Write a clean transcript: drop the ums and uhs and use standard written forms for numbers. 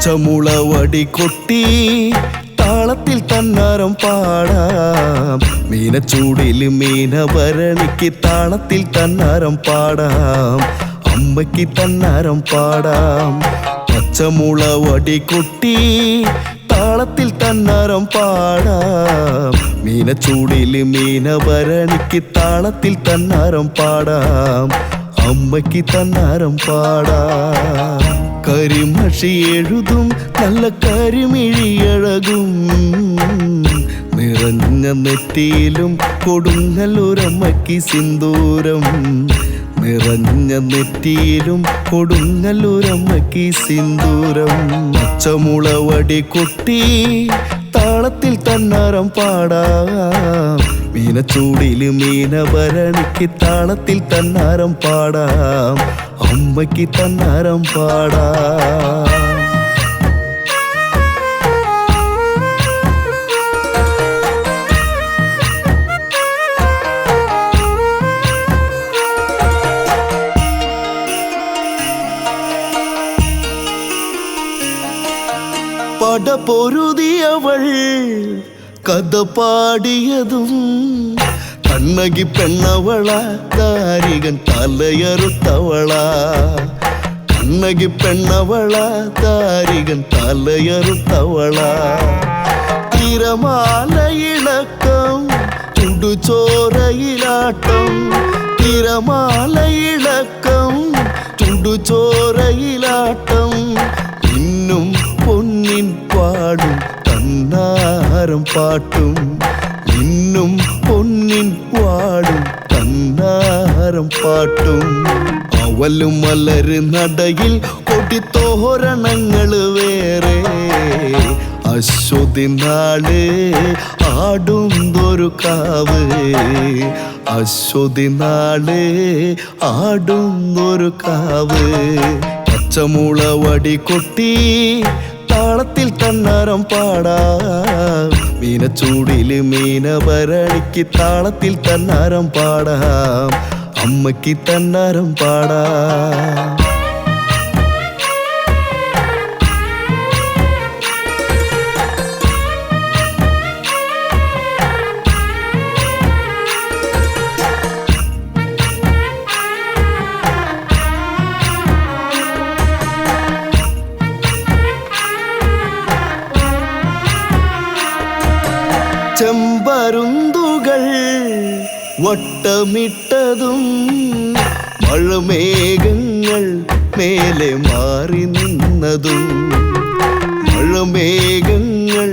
പച്ചമുളവടി കൊട്ടി താളത്തിൽ തന്നാരം പാടാം. മീനച്ചൂടില് മീനഭരണിക്ക് താളത്തിൽ തന്നാരം പാടാം. അമ്മയ്ക്ക് തന്നാരം പാടാം. പച്ചമുളവടി കൊട്ടി താളത്തിൽ തന്നാരം പാടാം. മീനച്ചൂടില് മീനഭരണിക്ക് താളത്തിൽ തന്നാരം പാടാം. അമ്മയ്ക്ക് തന്നാരം പാടാം. കരിമഷി എഴുതും നല്ല കരിമിഴിയഴകും നിറഞ്ഞ നെറ്റിയിലും കൊടുങ്ങല്ലൂരമ്മയ്ക്ക് സിന്ദൂരം. നിറഞ്ഞ നെറ്റിയിലും കൊടുങ്ങല്ലൂരമ്മയ്ക്ക് സിന്ദൂരം. പച്ചമുളവടി കൊട്ടി താളത്തിൽ തന്നാരം പാടാം. മീനച്ചൂടില് മീനഭരണിക്ക് താളത്തിൽ തന്നാരം പാടാം. അമ്മയ്ക്ക് തന്നാരം പാടാം. പടപൊരുതിയവൾ കഥ പാടിയതും കണ്ണകി പെണ്ണവള താരികൻ തലയറുത്തവള. കണ്ണകി പെണ്ണവള താരികൻ തലയറുത്തവള. തിരമാലയിളക്കം ചുടുചോരയിലാട്ടം. തിരമാലയിളക്കം ചുടുചോരയിലാട്ടം. ഇന്നും പൊന്നിൻ പാടും തന്നാരം പാട്ടും. ഇന്നും പൊന്നിൻ പാടും തന്നാരം പാട്ടും. അവലും മലര് നടയിൽ കൊടിത്തോരണങ്ങള് വേറെ. അശ്വതി നാള് ആടുന്നൊരു കാവ്. അശ്വതി നാള് ആടുന്നൊരു കാവ്. പച്ചമുളവടി കൊട്ടി താളത്തിൽ തന്നാരം പാടാം. മീനച്ചൂടില് മീനഭരണിക്ക് താളത്തിൽ തന്നാരം പാടാം. അമ്മയ്ക്ക് തന്നാരം പാടാം. ചെമ്പരുന്തുകൾ വട്ടമിട്ടതും മഴമേഘങ്ങൾ മേലെ മാറി നിന്നതും. മഴമേഘങ്ങൾ